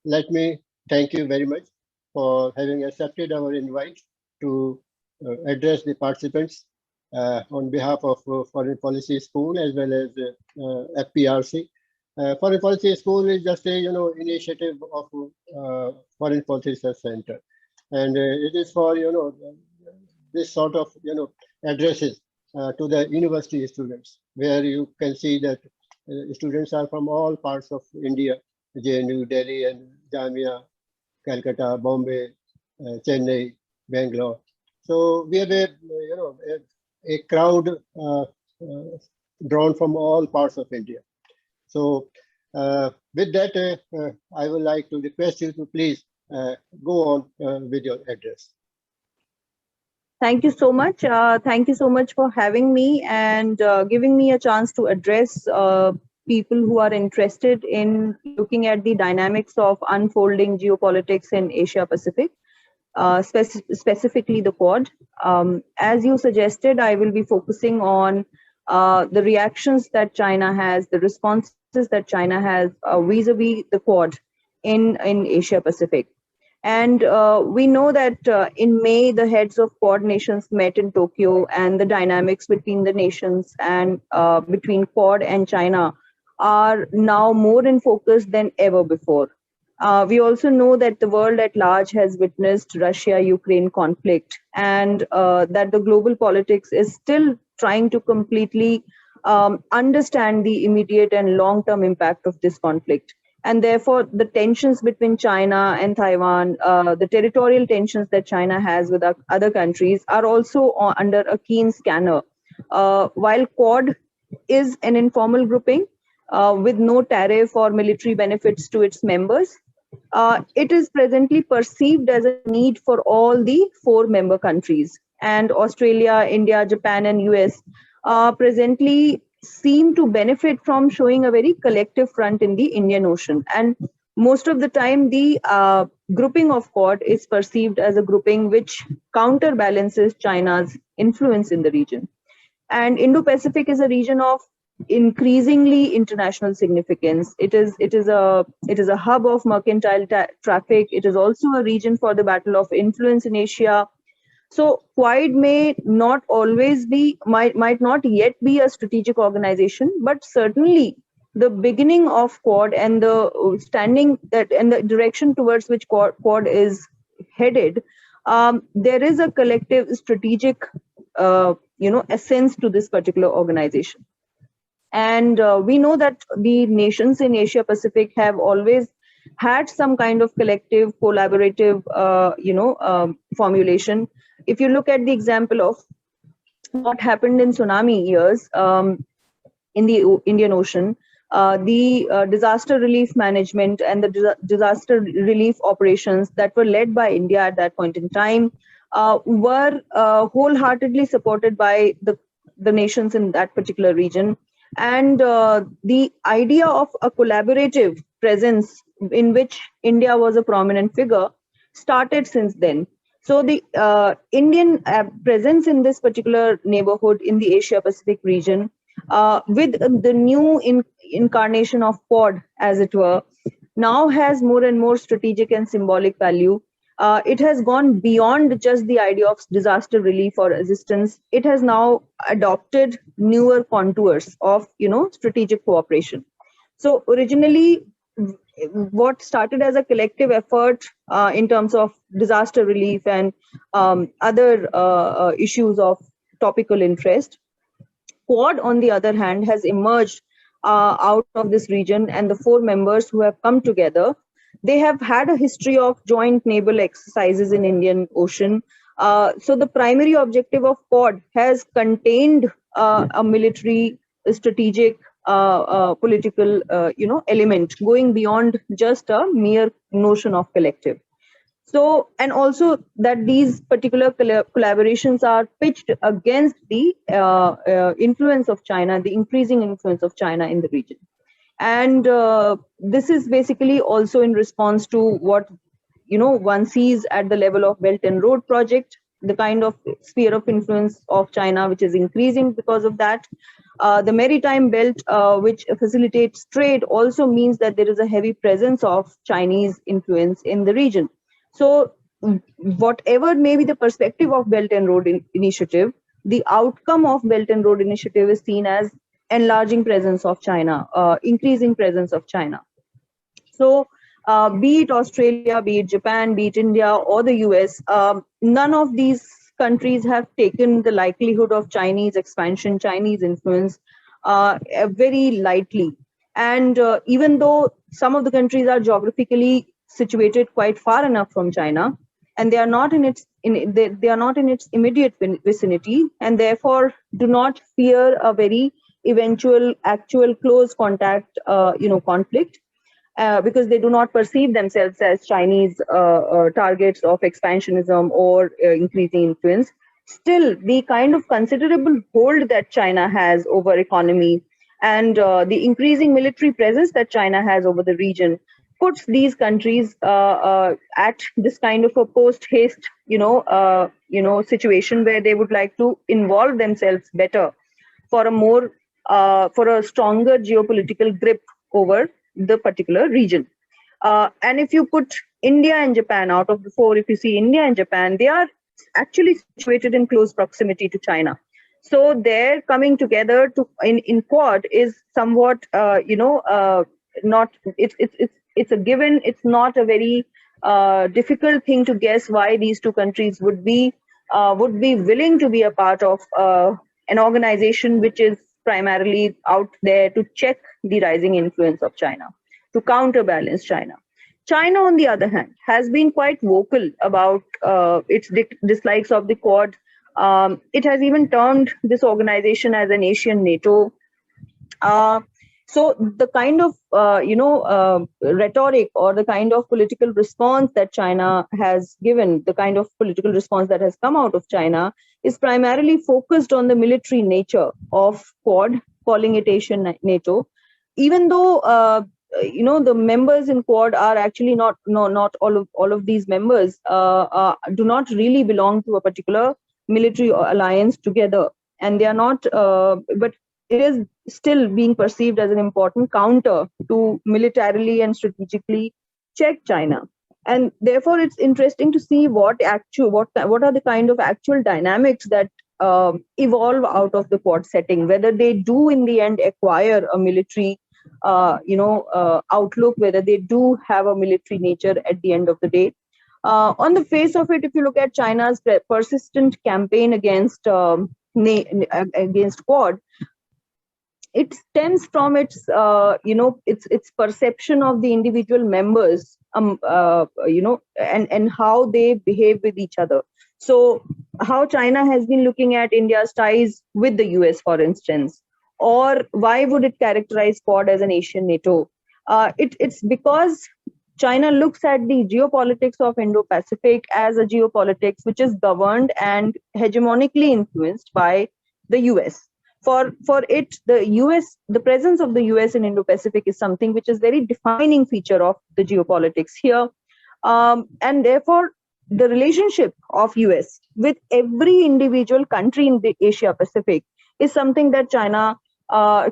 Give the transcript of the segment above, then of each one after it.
let me thank you very much for having accepted our invite to address the participants on behalf of Foreign Policy School as well as FPRC. Foreign Policy School is just a initiative of Foreign Policy Research Center, and it is for this sort of addresses to the university students, where you can see that students are from all parts of India, JNU, Delhi, and Jamia, Calcutta, Bombay, Chennai, Bangalore. So we have a crowd drawn from all parts of India. So with that, I would like to request you to please go on with your address. Thank you so much. Thank you so much for having me and giving me a chance to address people who are interested in looking at the dynamics of unfolding geopolitics in Asia Pacific, specifically the Quad. As you suggested, I will be focusing on the reactions that China has, the responses that China has vis-a-vis the Quad in Asia Pacific. And we know that in May, the heads of Quad nations met in Tokyo, and the dynamics between the nations and between Quad and China are now more in focus than ever before. We also know that the world at large has witnessed Russia-Ukraine conflict, and that the global politics is still trying to completely understand the immediate and long-term impact of this conflict. And therefore, the tensions between China and Taiwan, the territorial tensions that China has with other countries are also under a keen scanner. While Quad is an informal grouping with no tariff or military benefits to its members, it is presently perceived as a need for all the 4 member countries. And Australia, India, Japan, and US presently seem to benefit from showing a very collective front in the Indian Ocean. And most of the time, the grouping of Quad is perceived as a grouping which counterbalances China's influence in the region. And Indo-Pacific is a region of increasingly international significance. It is a hub of mercantile traffic. It is also a region for the battle of influence in Asia. So Quad may not always be, might not yet be a strategic organization, but certainly the beginning of Quad and the standing that and the direction towards which Quad is headed, there is a collective strategic, essence to this particular organization. And we know that the nations in Asia Pacific have always had some kind of collective, collaborative, formulation. If you look at the example of what happened in tsunami years in the Indian Ocean, the disaster relief management and the disaster relief operations that were led by India at that point in time were wholeheartedly supported by the nations in that particular region. And the idea of a collaborative presence in which India was a prominent figure started since then. So the Indian presence in this particular neighborhood in the Asia Pacific region, with the new incarnation of Quad, as it were, now has more and more strategic and symbolic value. It has gone beyond just the idea of disaster relief or assistance. It has now adopted newer contours of, strategic cooperation. So originally, what started as a collective effort in terms of disaster relief and other issues of topical interest, Quad, on the other hand, has emerged out of this region, and the 4 members who have come together, they have had a history of joint naval exercises in Indian Ocean. So the primary objective of Quad has contained a military, strategic, political, element going beyond just a mere notion of collective. So, and also that these particular collaborations are pitched against the influence of China, the increasing influence of China in the region. And this is basically also in response to what one sees at the level of Belt and Road project, the kind of sphere of influence of China, which is increasing because of that. The maritime belt, which facilitates trade, also means that there is a heavy presence of Chinese influence in the region. So whatever may be the perspective of Belt and Road Initiative, the outcome of Belt and Road Initiative is seen as enlarging presence of China, increasing presence of China. So be it Australia, be it Japan, be it India or the US, none of these countries have taken the likelihood of Chinese expansion, Chinese influence very lightly. And even though some of the countries are geographically situated quite far enough from China, and they are not in its they are not in its immediate vicinity, and therefore do not fear a very eventual, actual, close contact, conflict, because they do not perceive themselves as Chinese targets of expansionism or increasing influence. Still, the kind of considerable hold that China has over economy and the increasing military presence that China has over the region puts these countries at this kind of a post-haste, situation where they would like to involve themselves better for a more, for a stronger geopolitical grip over the particular region. And if you put India and Japan out of the four, if you see India and Japan, they are actually situated in close proximity to China. So their coming together to in Quad is somewhat, not it's a given. It's not a very difficult thing to guess why these two countries would be willing to be a part of an organization which is primarily out there to check the rising influence of China, to counterbalance China. China, on the other hand, has been quite vocal about its dislikes of the Quad. It has even termed this organization as an Asian NATO. So the kind of rhetoric or the kind of political response that China has given, the kind of political response that has come out of China, is primarily focused on the military nature of Quad, calling it Asian NATO, even though the members in Quad are actually not all of these members do not really belong to a particular military alliance together, and they are not, but it is still being perceived as an important counter to militarily and strategically check China. And therefore, it's interesting to see what are the kind of actual dynamics that evolve out of the Quad setting, whether they do in the end acquire a military outlook, whether they do have a military nature at the end of the day. On the face of it, if you look at China's persistent campaign against Quad, it stems from its perception of the individual members, and how they behave with each other. So how China has been looking at India's ties with the US, for instance, or why would it characterize Quad as an Asian NATO? It's because China looks at the geopolitics of Indo-Pacific as a geopolitics which is governed and hegemonically influenced by the US. For it, the presence of the US in Indo-Pacific is something which is very defining feature of the geopolitics here. And therefore, the relationship of US with every individual country in the Asia Pacific is something that China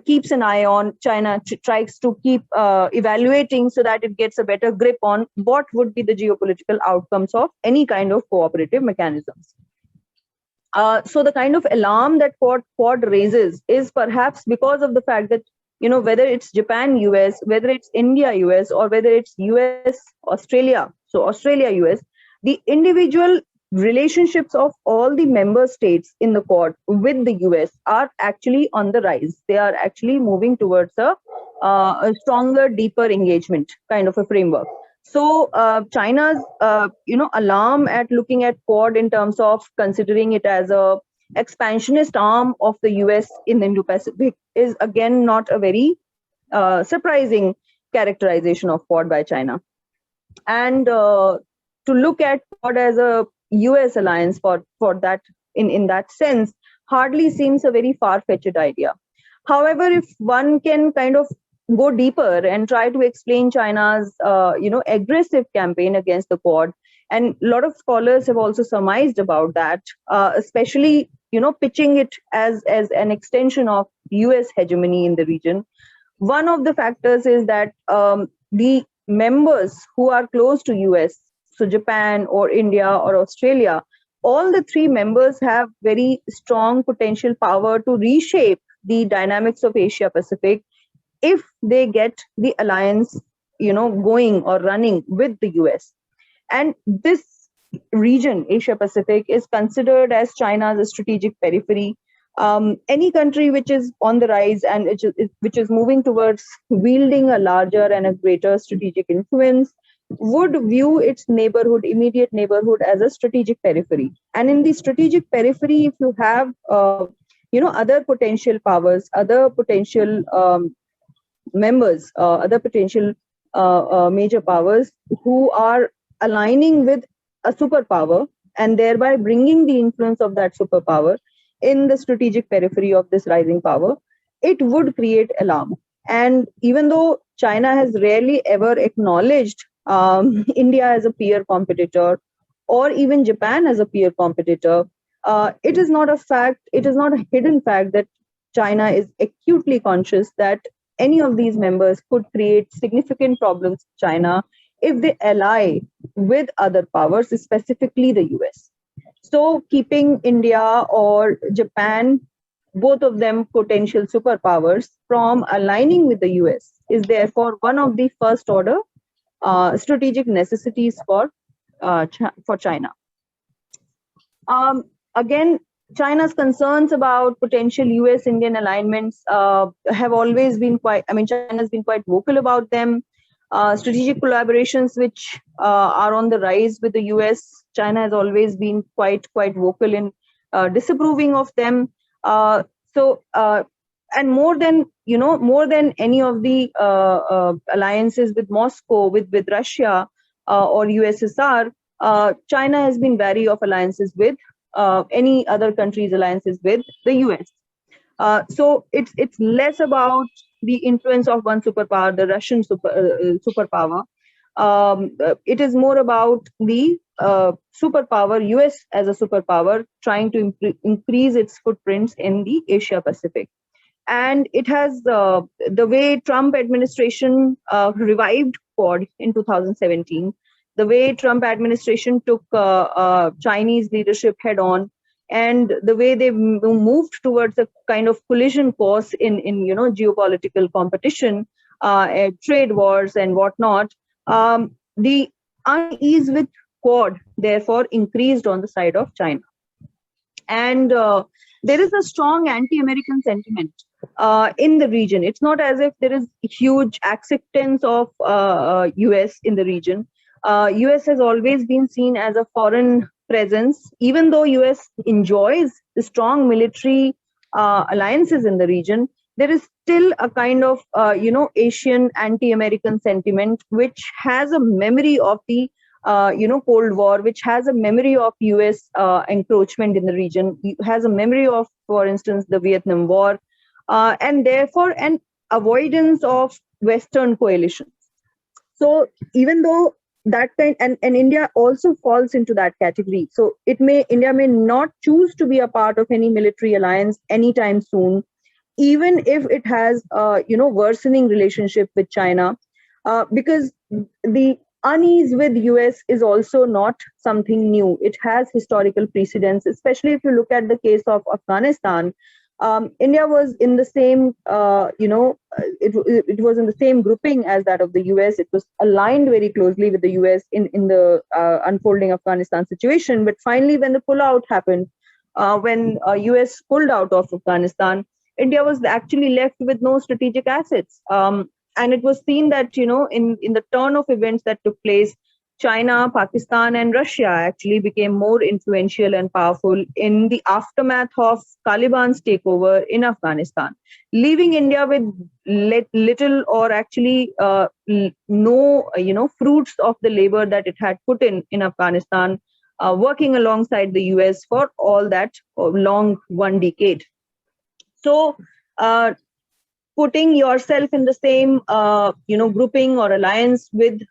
keeps an eye on. China tries to keep evaluating so that it gets a better grip on what would be the geopolitical outcomes of any kind of cooperative mechanisms. So the kind of alarm that Quad raises is perhaps because of the fact that, whether it's Japan, US, whether it's India, US, or whether it's US, Australia, so Australia, US, the individual relationships of all the member states in the Quad with the US are actually on the rise. They are actually moving towards a stronger, deeper engagement kind of a framework. So China's alarm at looking at Quad in terms of considering it as a expansionist arm of the US in the Indo-Pacific is again not a very surprising characterization of Quad by China. And to look at Quad as a US alliance for that in that sense hardly seems a very far-fetched idea. However, if one can kind of go deeper and try to explain China's aggressive campaign against the Quad, And a lot of scholars have also surmised about that, especially, pitching it as an extension of US hegemony in the region. One of the factors is that the members who are close to US, so Japan or India or Australia, all the three members have very strong potential power to reshape the dynamics of Asia Pacific if they get the alliance, going or running with the US. And this region, Asia Pacific, is considered as China's strategic periphery. Any country which is on the rise and which is moving towards wielding a larger and a greater strategic influence would view its immediate neighborhood, as a strategic periphery. And in the strategic periphery, if you have, other potential powers, other potential members, other potential major powers who are aligning with a superpower and thereby bringing the influence of that superpower in the strategic periphery of this rising power, it would create alarm. And even though China has rarely ever acknowledged India as a peer competitor, or even Japan as a peer competitor, it is not a hidden fact that China is acutely conscious that any of these members could create significant problems to China if they ally with other powers, specifically the US. So keeping India or Japan, both of them potential superpowers, from aligning with the US is therefore one of the first order strategic necessities for China. Again, China's concerns about potential US-Indian alignments have always been China's been quite vocal about them. Strategic collaborations which are on the rise with the US, China has always been quite vocal in disapproving of them. And more than any of the alliances with Moscow, with Russia or USSR, China has been wary of alliances with any other countries' alliances with the US. So it's less about the influence of one superpower, the Russian superpower. It is more about the superpower, US as a superpower, trying to increase its footprints in the Asia Pacific. And it has the way Trump administration revived Quad in 2017, the way Trump administration took Chinese leadership head on, and the way they moved towards a kind of collision course in geopolitical competition, trade wars and whatnot, the unease with Quad therefore increased on the side of China. And there is a strong anti-American sentiment in the region. It's not as if there is huge acceptance of US in the region. US has always been seen as a foreign presence, even though US enjoys the strong military alliances in the region. There is still a kind of Asian anti-American sentiment, which has a memory of the Cold War, which has a memory of US encroachment in the region, has a memory of, for instance, the Vietnam War, and therefore an avoidance of Western coalitions. So even though that kind, and India also falls into that category. So India may not choose to be a part of any military alliance anytime soon, even if it has worsening relationship with China, because the unease with US is also not something new. It has historical precedents, especially if you look at the case of Afghanistan. India was in the same, it was in the same grouping as that of the US. It was aligned very closely with the US in the unfolding Afghanistan situation. But finally, when the pullout happened, when US pulled out of Afghanistan, India was actually left with no strategic assets. And it was seen that, in the turn of events that took place, China, Pakistan, and Russia actually became more influential and powerful in the aftermath of Taliban's takeover in Afghanistan, leaving India with little or actually no fruits of the labor that it had put in Afghanistan, working alongside the US for all that long 1 decade. So putting yourself in the same grouping or alliance with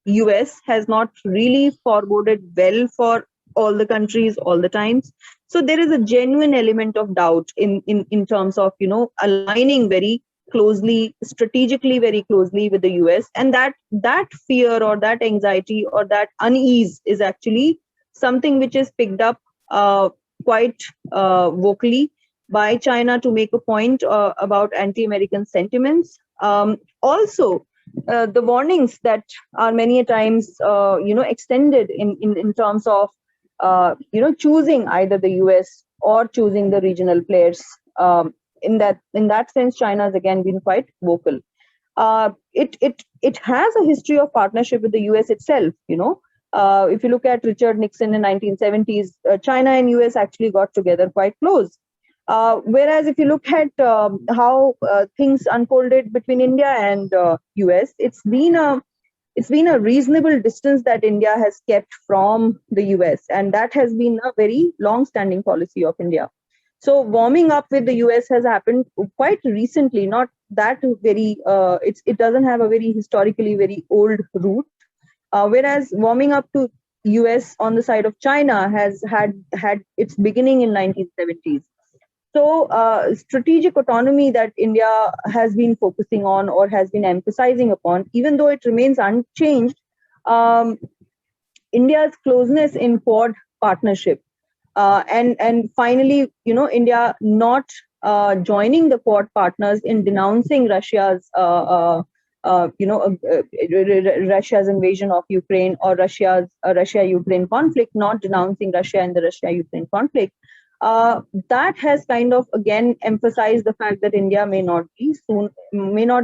US has not really foreboded well for all the countries all the times. So there is a genuine element of doubt in terms of, aligning very closely, strategically very closely with the US. And that fear or that anxiety or that unease is actually something which is picked up quite vocally by China to make a point about anti-American sentiments. Also, the warnings that are many a times, extended in terms of, choosing either the US or choosing the regional players. In that sense, China has again been quite vocal. It has a history of partnership with the US itself. If you look at Richard Nixon in 1970s, China and US actually got together quite close. Whereas if you look at how things unfolded between India and US, it's been a reasonable distance that India has kept from the US, and that has been a very long-standing policy of India. So warming up with the US has happened quite recently, not that very. It doesn't have a very historically very old root. Whereas warming up to US on the side of China has had its beginning in 1970s. So, strategic autonomy that India has been focusing on or has been emphasizing upon, even though it remains unchanged, um, India's closeness in Quad partnership, and finally, India not joining the Quad partners in denouncing Russia's invasion of Ukraine or Russia-Ukraine conflict, not denouncing Russia in the Russia-Ukraine conflict. That has kind of again emphasized the fact that India may not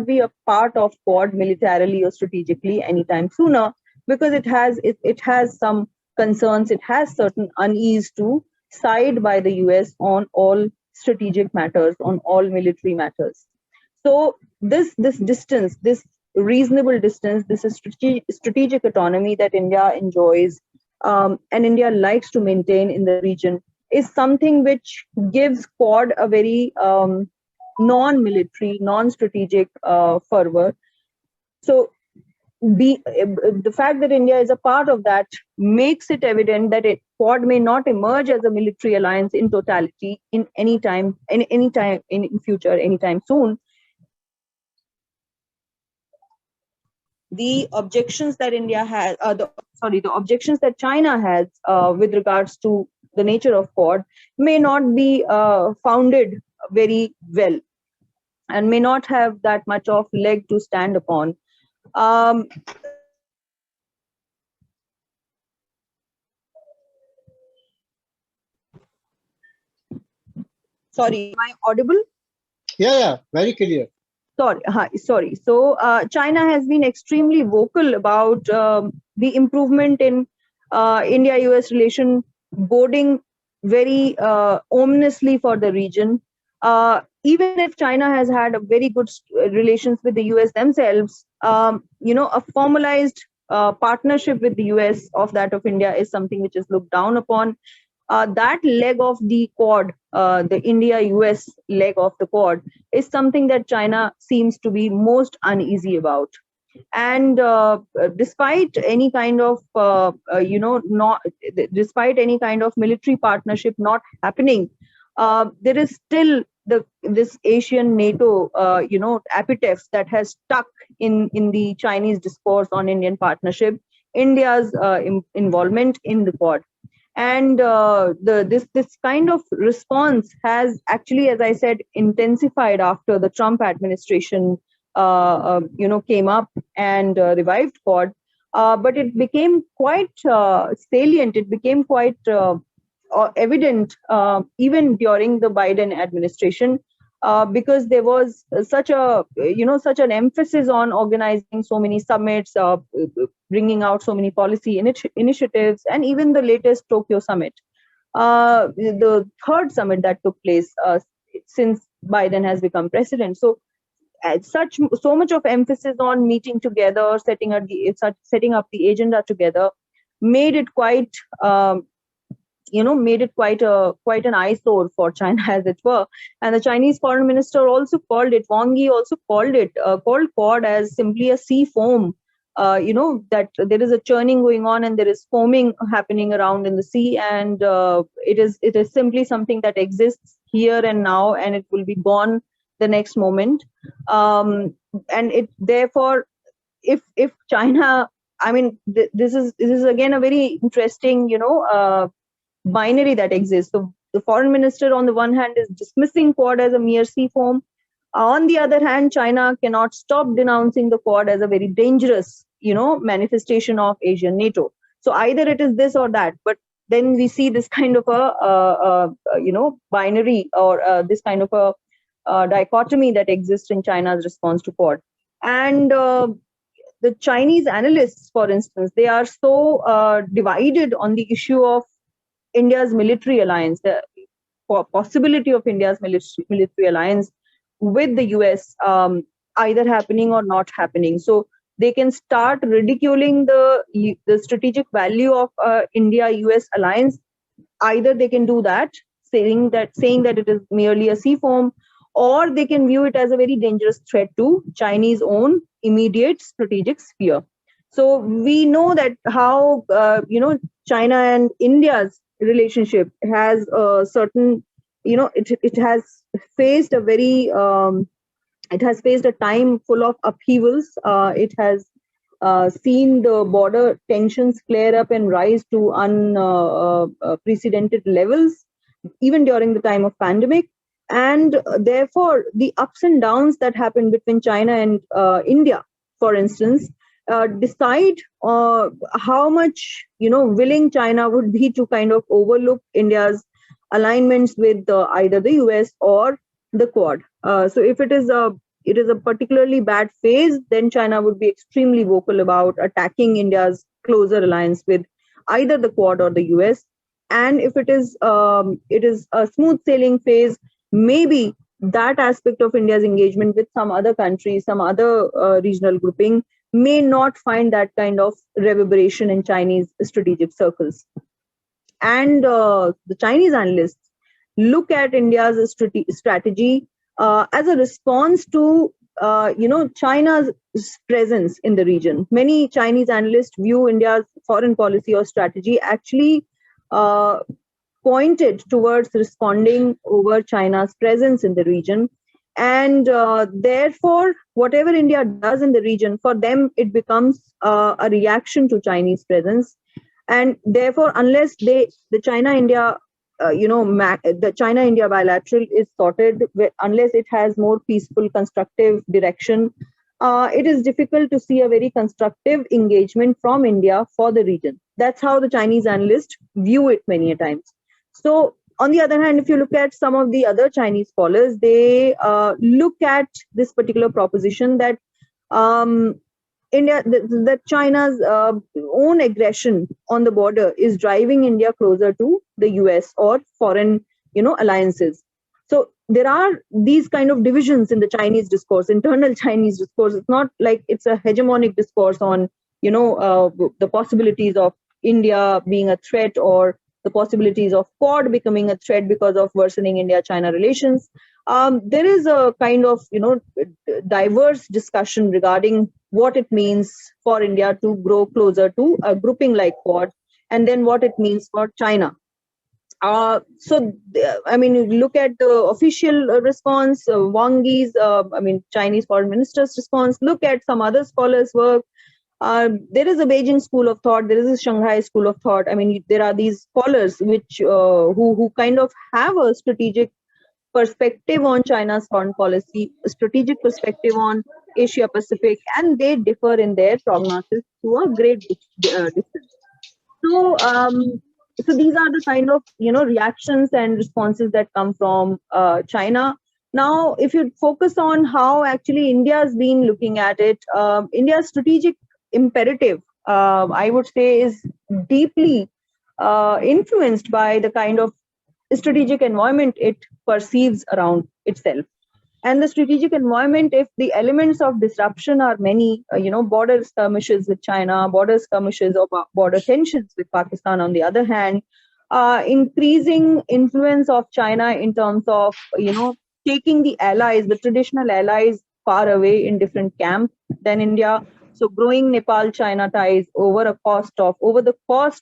be a part of Quad militarily or strategically anytime sooner, because it has some concerns, it has certain unease to side by the US on all strategic matters, on all military matters. So this distance, this reasonable distance, this is strategic autonomy that India enjoys, and India likes to maintain in the region, is something which gives Quad a very non-military, non-strategic fervor. So the fact that India is a part of that makes it evident that Quad may not emerge as a military alliance in totality in any time in future, anytime soon. The objections that India has, the objections that China has with regards to the nature of Quad may not be founded very well and may not have that much of leg to stand upon. Um, Sorry, am I audible? Yeah, very clear. Sorry, hi, sorry. So China has been extremely vocal about the improvement in India-US relation, boding very ominously for the region. Even if China has had a very good relations with the US themselves, a formalized partnership with the US of that of India is something which is looked down upon. That leg of the Quad, the India-US leg of the Quad, is something that China seems to be most uneasy about. And despite any kind of, not despite any kind of military partnership not happening, there is still this Asian NATO, epitaph that has stuck in the Chinese discourse on Indian partnership, India's involvement in the Quad. And this kind of response has actually, as I said, intensified after the Trump administration came up and revived Quad. But it became quite salient. It became quite evident even during the Biden administration, because there was such an emphasis on organizing so many summits, bringing out so many policy initiatives, and even the latest Tokyo summit, the third summit that took place since Biden has become president. So so much of emphasis on meeting together, setting up the agenda together, made it quite quite an eyesore for China, as it were. And the Chinese foreign minister also called it, Wang Yi also called Quad as simply a sea foam that there is a churning going on and there is foaming happening around in the sea, and it is simply something that exists here and now, and it will be gone the next moment. And it therefore, if China, I mean, this is again a very interesting, binary that exists. So the foreign minister on the one hand is dismissing Quad as a mere sea foam. On the other hand, China cannot stop denouncing the Quad as a very dangerous, manifestation of Asian NATO. So either it is this or that. But then we see this kind of binary, or this kind of a dichotomy that exists in China's response to Quad. And the Chinese analysts, for instance, they are so divided on the issue of India's military alliance, the possibility of India's military alliance with the US, either happening or not happening. So they can start ridiculing the strategic value of India-US alliance. Either they can do that, saying that it is merely a sea foam, or they can view it as a very dangerous threat to Chinese own immediate strategic sphere. So we know that how China and India's relationship has a certain, it has faced a very it has faced a time full of upheavals. It has seen the border tensions flare up and rise to unprecedented levels, even during the time of pandemic. And therefore, the ups and downs that happen between China and India, for instance, decide how much willing China would be to kind of overlook India's alignments with either the US or the Quad. So if it is a particularly bad phase, then China would be extremely vocal about attacking India's closer alliance with either the Quad or the US. And if it is a smooth sailing phase, maybe that aspect of India's engagement with some other country, some other regional grouping, may not find that kind of reverberation in Chinese strategic circles. And the Chinese analysts look at India's strategy as a response to China's presence in the region. Many Chinese analysts view India's foreign policy or strategy actually pointed towards responding over China's presence in the region. And therefore, whatever India does in the region, for them, it becomes a reaction to Chinese presence. And therefore, unless the China-India, the China-India bilateral is sorted, unless it has more peaceful, constructive direction, it is difficult to see a very constructive engagement from India for the region. That's how the Chinese analysts view it many a times. So, on the other hand, if you look at some of the other Chinese scholars, they look at this particular proposition that that China's own aggression on the border is driving India closer to the US or foreign, alliances. So there are these kind of divisions in the Chinese discourse, internal Chinese discourse. It's not like it's a hegemonic discourse on, the possibilities of India being a threat, or the possibilities of Quad becoming a threat because of worsening India-China relations. There is a kind of, diverse discussion regarding what it means for India to grow closer to a grouping like Quad, and then what it means for China. So, I mean, you look at the official response, Wang Yi's, Chinese foreign minister's response, look at some other scholars' work. There is a Beijing school of thought, there is a Shanghai school of thought. I mean, there are these scholars which who kind of have a strategic perspective on China's foreign policy, a strategic perspective on Asia Pacific, and they differ in their prognosis to a great distance. So, so these are the kind of reactions and responses that come from China. Now, if you focus on how actually India has been looking at it, India's strategic imperative, I would say, is deeply influenced by the kind of strategic environment it perceives around itself. And the strategic environment, if the elements of disruption are many, border skirmishes with China, border skirmishes or border tensions with Pakistan on the other hand, increasing influence of China in terms of, taking the allies, the traditional allies, far away in different camps than India. So growing Nepal-China ties over the cost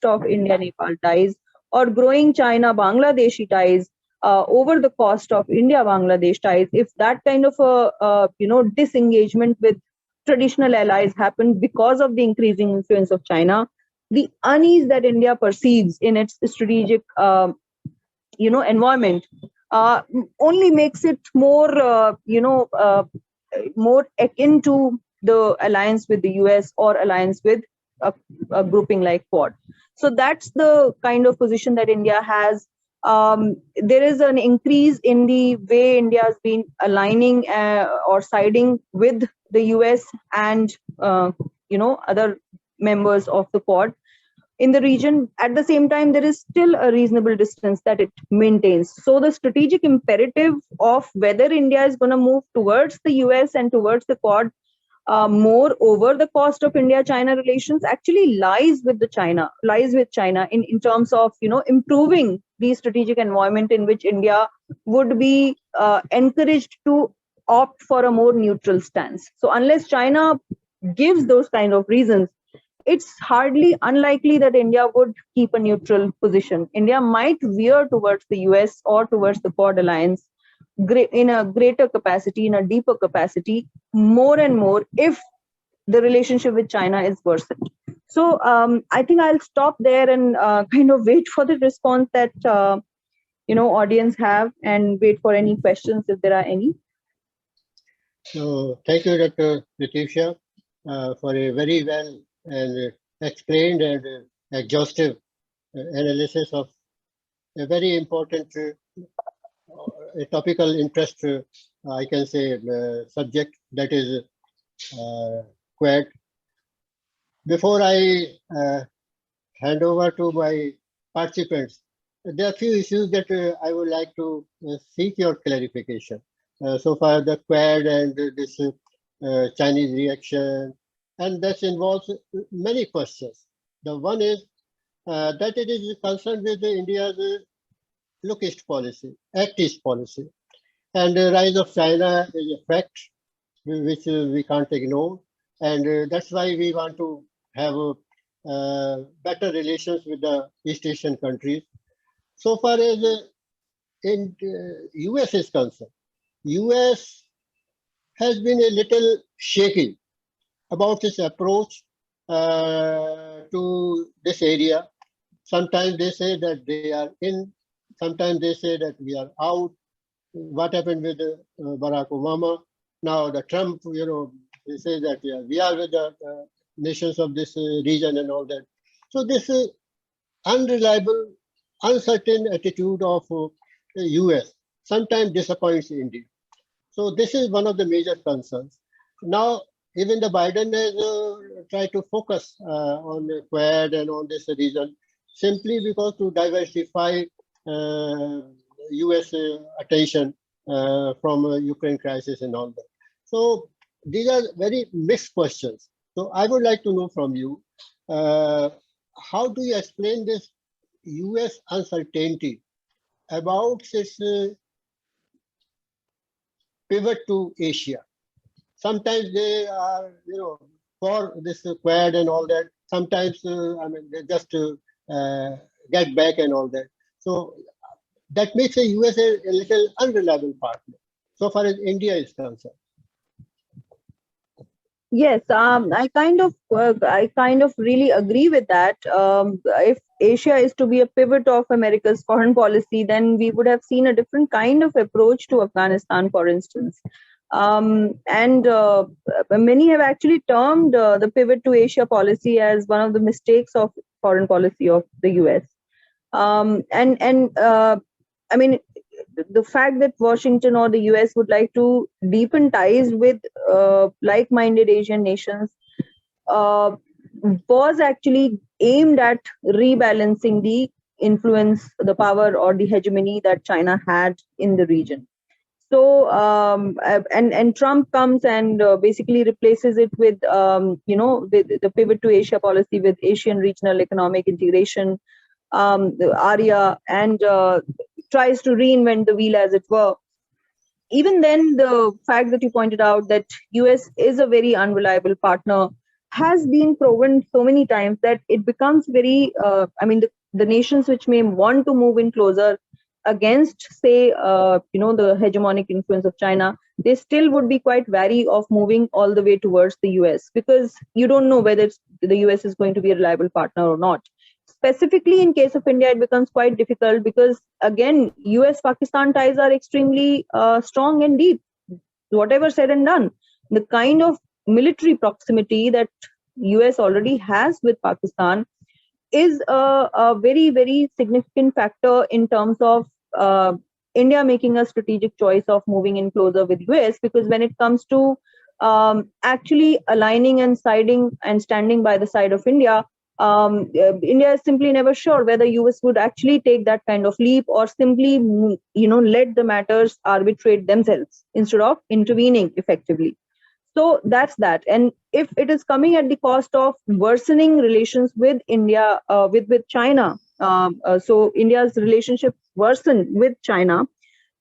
of India-Nepal ties, or growing China-Bangladeshi ties over the cost of India-Bangladesh ties, if that kind of a disengagement with traditional allies happened because of the increasing influence of China, the unease that India perceives in its strategic environment only makes it more akin to the alliance with the US or alliance with a grouping like Quad. So that's the kind of position that India has. There is an increase in the way India has been aligning or siding with the US and other members of the Quad in the region. At the same time, there is still a reasonable distance that it maintains. So the strategic imperative of whether India is going to move towards the US and towards the Quad more over the cost of India-China relations actually lies with China in terms of improving the strategic environment in which India would be encouraged to opt for a more neutral stance. So unless China gives those kind of reasons, it's hardly unlikely that India would keep a neutral position. India might veer towards the US or towards the Quad alliance in a greater capacity, in a deeper capacity, more and more if the relationship with China is worsened. So I think I'll stop there and kind of wait for the response that audience have, and wait for any questions if there are any. So thank you, Dr. Rityusha, for a very well and explained and exhaustive analysis of a very important a topical interest, I can say, subject, that is Quad. Before I hand over to my participants, there are a few issues that I would like to seek your clarification. So far, the Quad and this Chinese reaction, and that involves many questions. The one is that it is concerned with India's look east policy, act east policy, and the rise of China is a fact which we can't ignore, and that's why we want to have better relations with the East Asian countries. So far as in US is concerned, US has been a little shaky about its approach to this area. Sometimes they say that they are in, sometimes they say that we are out. What happened with Barack Obama? Now the Trump, they say that we are with the nations of this region and all that. So this unreliable, uncertain attitude of the US sometimes disappoints India. So this is one of the major concerns. Now, even the Biden has tried to focus on the Quad and on this region simply because to diversify US attention from Ukraine crisis and all that. So these are very mixed questions. So I would like to know from you, how do you explain this US uncertainty about its pivot to Asia? Sometimes they are, for this Quad and all that. Sometimes, they just get back and all that. So that makes the US a little unreliable partner, so far as India is concerned. Yes, I kind of really agree with that. If Asia is to be a pivot of America's foreign policy, then we would have seen a different kind of approach to Afghanistan, for instance. And many have actually termed the pivot to Asia policy as one of the mistakes of foreign policy of the US. I mean, the fact that Washington or the US would like to deepen ties with like-minded Asian nations was actually aimed at rebalancing the influence, the power, or the hegemony that China had in the region. So, and Trump comes and basically replaces it with, the pivot to Asia policy with Asian regional economic integration, the ARIA, and tries to reinvent the wheel, as it were. Even then, the fact that you pointed out that US is a very unreliable partner has been proven so many times that it becomes very, the nations which may want to move in closer against, say, the hegemonic influence of China, they still would be quite wary of moving all the way towards the US, because you don't know whether the US is going to be a reliable partner or not. Specifically in case of India, it becomes quite difficult because, again, US Pakistan ties are extremely strong and deep. Whatever said and done, the kind of military proximity that US already has with Pakistan is a very, very significant factor in terms of India making a strategic choice of moving in closer with US, because when it comes to actually aligning and siding and standing by the side of India, India is simply never sure whether US would actually take that kind of leap or simply, let the matters arbitrate themselves instead of intervening effectively. So that's that. And if it is coming at the cost of worsening relations with India, with China, so India's relationship worsen with China,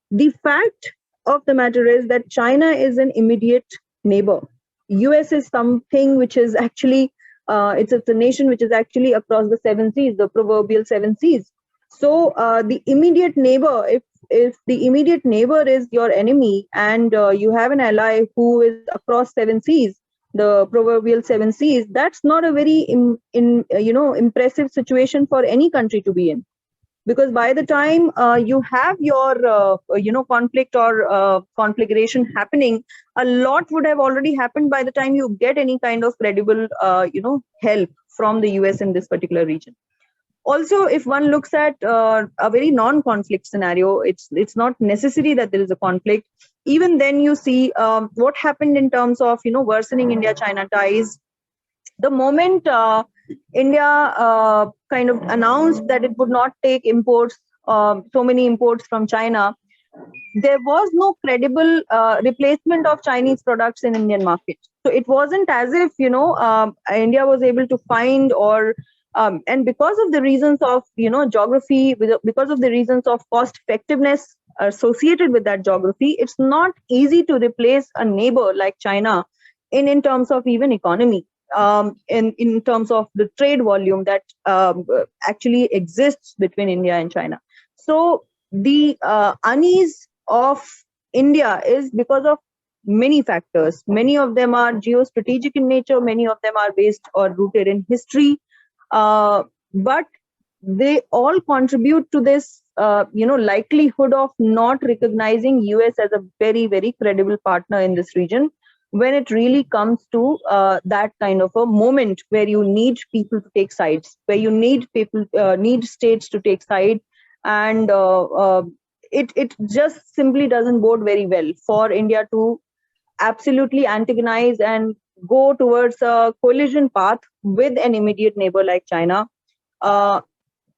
the fact of the matter is that China is an immediate neighbor. US is something which is actually, it's a nation which is actually across the seven seas, the proverbial seven seas. So the immediate neighbor, if the immediate neighbor is your enemy and you have an ally who is across seven seas, the proverbial seven seas, that's not a very impressive situation for any country to be in, because by the time you have your conflict or conflagration happening, a lot would have already happened by the time you get any kind of credible help from the US in this particular region. Also, if one looks at a very non-conflict scenario, it's not necessary that there is a conflict. Even then, you see what happened in terms of worsening India-China ties. The moment India kind of announced that it would not take imports, so many imports from China, there was no credible replacement of Chinese products in Indian market. So it wasn't as if India was able to find or and because of the reasons of geography, because of the reasons of cost effectiveness associated with that geography, it's not easy to replace a neighbor like China in terms of even economy, in terms of the trade volume that actually exists between India and China. So the unease of India is because of many factors. Many of them are geostrategic in nature. Many of them are based or rooted in history. But they all contribute to this, likelihood of not recognizing US as a very, very credible partner in this region when it really comes to that kind of a moment where you need people to take sides, where you need people, need states to take side, and it just simply doesn't bode very well for India to absolutely antagonize and go towards a collision path with an immediate neighbor like China,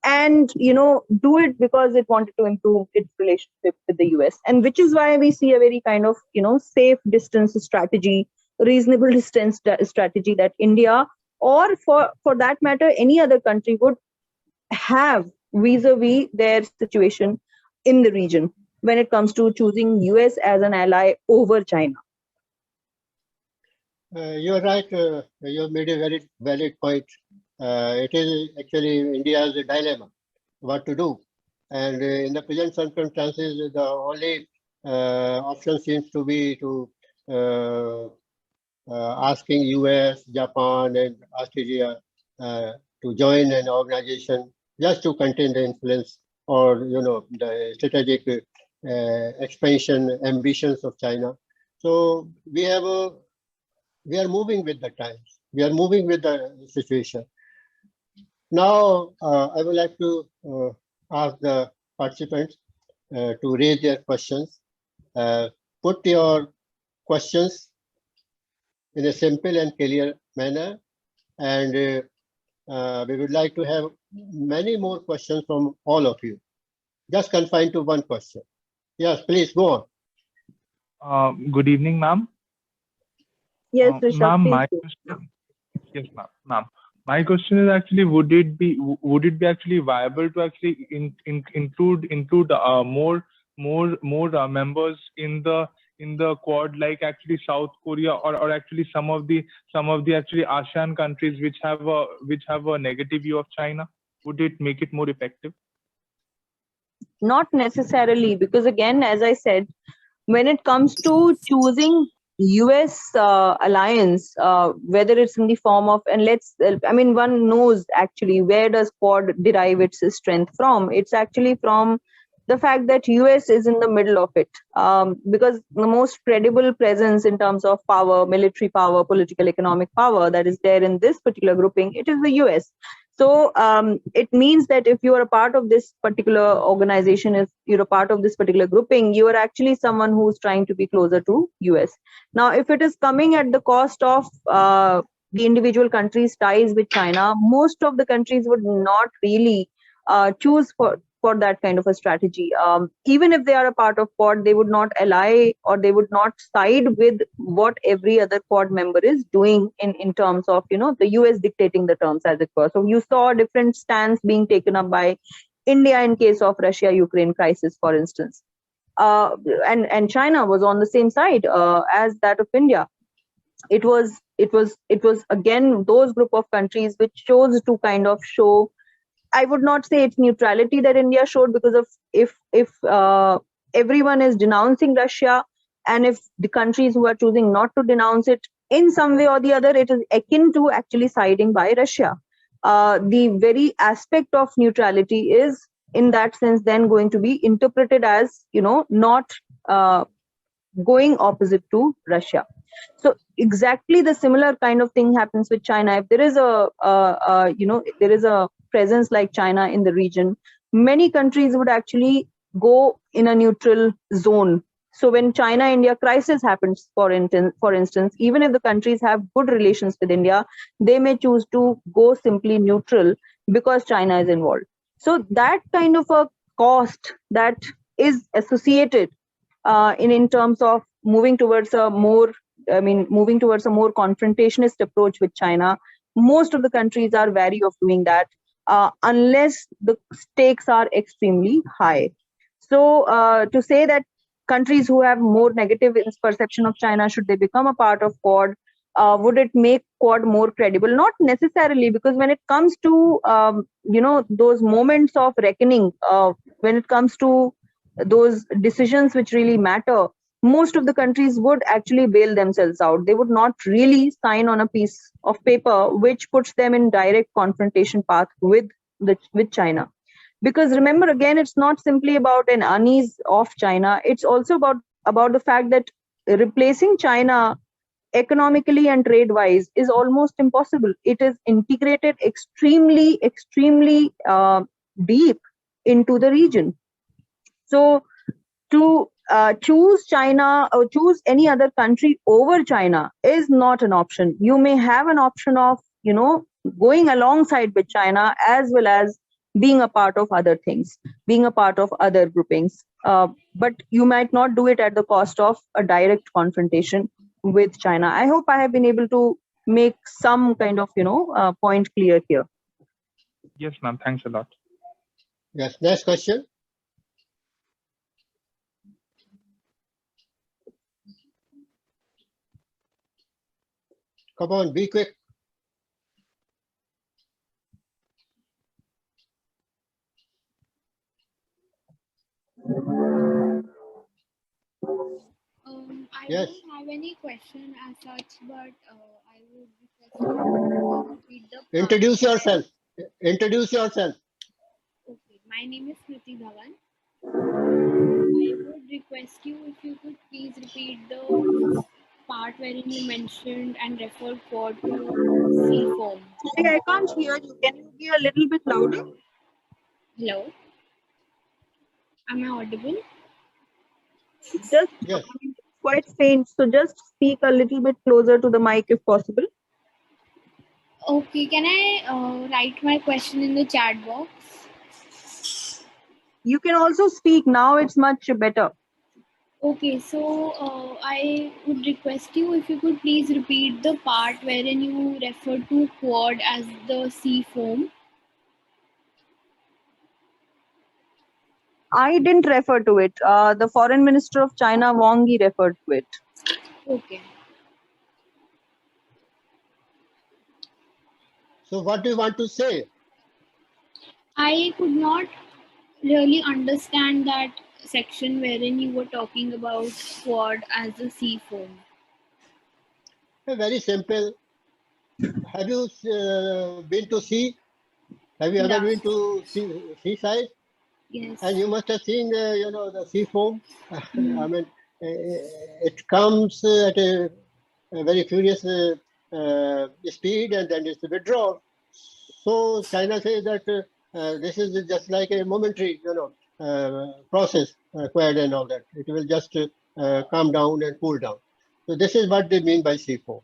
and do it because it wanted to improve its relationship with the US, and which is why we see a very kind of safe distance strategy, reasonable distance strategy that India, or for that matter any other country, would have vis-a-vis their situation in the region when it comes to choosing US as an ally over China. You're right. You made a very valid point. It is actually India's dilemma, what to do. And in the present circumstances, the only option seems to be to asking US, Japan, and Australia to join an organization just to contain the influence or the strategic expansion ambitions of China. So we are moving with the times. We are moving with the situation. Now, I would like to ask the participants to raise their questions. Put your questions in a simple and clear manner. And we would like to have many more questions from all of you. Just confined to one question. Yes, please go on. Good evening, ma'am. Yes, Rishabh, ma'am, yes, ma'am. My question is actually, would it be actually viable to actually include more members in the in the Quad, like actually South Korea, or actually some of the actually ASEAN countries which have a negative view of China? Would it make it more effective? Not necessarily, because again, as I said, when it comes to choosing US alliance, whether it's in the form of, and I mean, one knows actually where does Quad derive its strength from. It's actually from the fact that US is in the middle of it, because the most credible presence in terms of power, military power, political, economic power that is there in this particular grouping, it is the US. So it means that if you are a part of this particular organization, if you're a part of this particular grouping, you are actually someone who's trying to be closer to US. Now, if it is coming at the cost of the individual countries' ties with China, most of the countries would not really choose for that kind of a strategy. Even if they are a part of Quad, they would not ally, or they would not side with what every other Quad member is doing in terms of, the US dictating the terms, as it were. So you saw different stands being taken up by India in case of Russia-Ukraine crisis, for instance. And China was on the same side as that of India. It was again those group of countries which chose to kind of show, I would not say it's neutrality that India showed, because of if everyone is denouncing Russia, and if the countries who are choosing not to denounce it in some way or the other, it is akin to actually siding by Russia. The very aspect of neutrality is in that sense then going to be interpreted as, not going opposite to Russia. So exactly the similar kind of thing happens with China. If there is there is a presence like China in the region, many countries would actually go in a neutral zone. So when China-India crisis happens, for instance, even if the countries have good relations with India, they may choose to go simply neutral because China is involved. So that kind of a cost that is associated in terms of moving towards a more confrontationist approach with China, most of the countries are wary of doing that unless the stakes are extremely high. So to say that countries who have more negative perception of China, should they become a part of Quad, would it make Quad more credible? Not necessarily, because when it comes to those moments of reckoning, when it comes to those decisions which really matter, most of the countries would actually bail themselves out. They would not really sign on a piece of paper which puts them in direct confrontation path with China. Because remember, again, it's not simply about an unease of China. It's also about the fact that replacing China economically and trade wise is almost impossible. It is integrated extremely deep into the region. So to choose China or choose any other country over China is not an option. You may have an option of, going alongside with China, as well as being a part of other things, being a part of other groupings. But you might not do it at the cost of a direct confrontation with China. I hope I have been able to make some kind of, point clear here. Yes, ma'am. Thanks a lot. Yes, next question. Come on, be quick. I Yes. don't have any question as such, but I would request you to repeat the part. Introduce yourself. Introduce yourself. Okay, my name is Rityusha Tiwary. I would request you if you could please repeat the part wherein you mentioned and referred Quad to sea foam. Sorry, I can't hear you. Can you be a little bit louder? Hello, am I audible? Just Yes. quite faint, so just speak a little bit closer to the mic if possible. Okay, can I write my question in the chat box? You can also speak now, it's much better. Okay, so I would request you if you could please repeat the part wherein you refer to Quad as the sea foam. I didn't refer to it. The Foreign Minister of China, Wang Yi, referred to it. Okay. So what do you want to say? I could not really understand that section wherein you were talking about Quad as a sea foam. Very simple. Have you been to sea? Have you ever Yeah. been to seaside? Yes. And you must have seen, the sea foam. I Mm. mean, it comes at a very furious speed, and then it's withdrawn. So China says that this is just like a momentary, process, Quad and all that. It will just calm down and cool down. So this is what they mean by sea foam.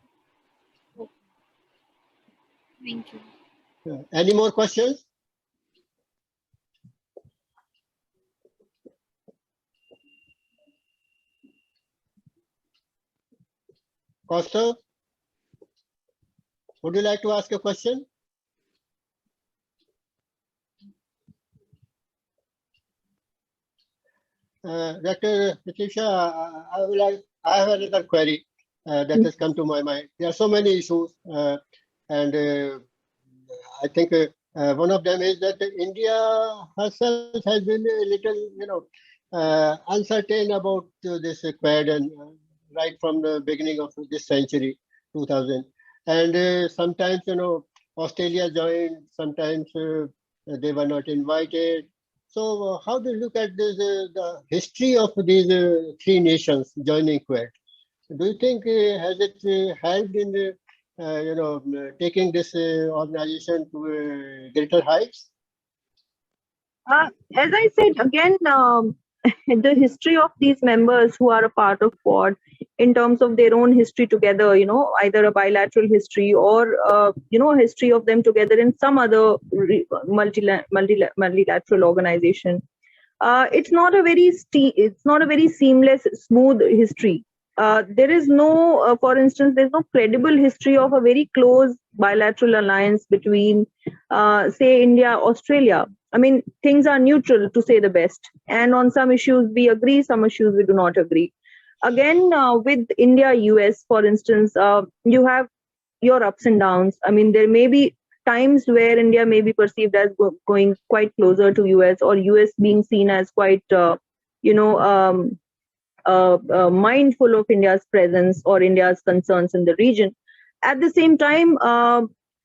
Okay. Thank you. Any more questions? Costa, would you like to ask a question? Dr. Rityusha, I have another query that has come to my mind. There are so many issues, and I think one of them is that India herself has been a little, uncertain about this Quad, and right from the beginning of this century, 2000. And sometimes, Australia joined, sometimes they were not invited. So, how do you look at this, the history of these three nations joining Quad? Do you think has it helped in taking this organization to greater heights? As I said again, the history of these members who are a part of Quad, in terms of their own history together, either a bilateral history or history of them together in some other multilateral organization. It's not a very seamless, smooth history. There is no, for instance, there's no credible history of a very close bilateral alliance between, say, India, Australia. I mean, things are neutral, to say the best. And on some issues we agree, some issues we do not agree. Again, with India, US, for instance, you have your ups and downs. I mean, there may be times where India may be perceived as going quite closer to US, or US being seen as quite, you know, mindful of India's presence or India's concerns in the region. At the same time,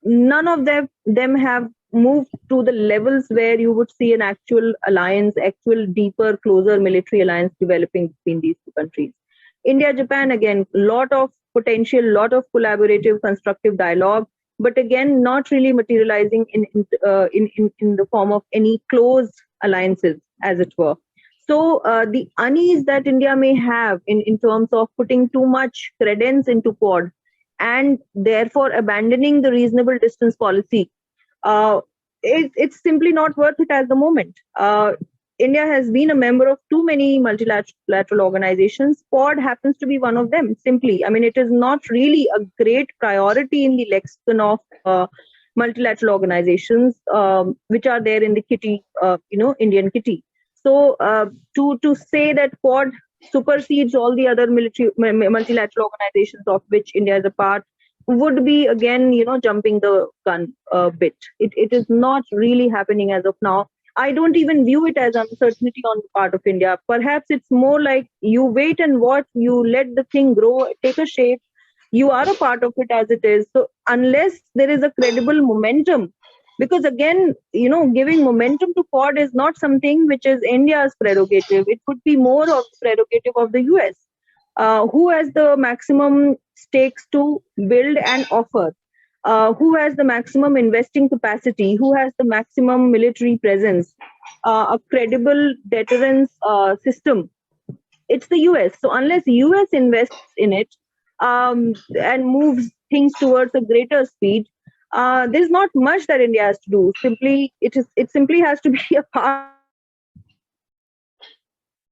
none of them have moved to the levels where you would see an actual alliance, actual deeper, closer military alliance developing between these two countries. India, Japan, again, lot of potential, lot of collaborative, constructive dialogue, but again, not really materializing in the form of any close alliances, as it were. So the unease that India may have in terms of putting too much credence into Quad and therefore abandoning the reasonable distance policy, it's simply not worth it at the moment. India has been a member of too many multilateral organizations. Quad happens to be one of them, simply. I mean, it is not really a great priority in the lexicon of multilateral organizations, which are there in the kitty, Indian kitty. So to say that Quad supersedes all the other multilateral organizations of which India is a part would be, again, jumping the gun a bit. It is not really happening as of now. I don't even view it as uncertainty on the part of India. Perhaps it's more like you wait and watch, you let the thing grow, take a shape. You are a part of it as it is. So unless there is a credible momentum, because again, giving momentum to Quad is not something which is India's prerogative. It could be more of the prerogative of the US, who has the maximum stakes to build and offer, who has the maximum investing capacity, who has the maximum military presence, a credible deterrence system. It's the US. So unless US invests in it, and moves things towards a greater speed, there's not much that India has to do. It simply has to be a part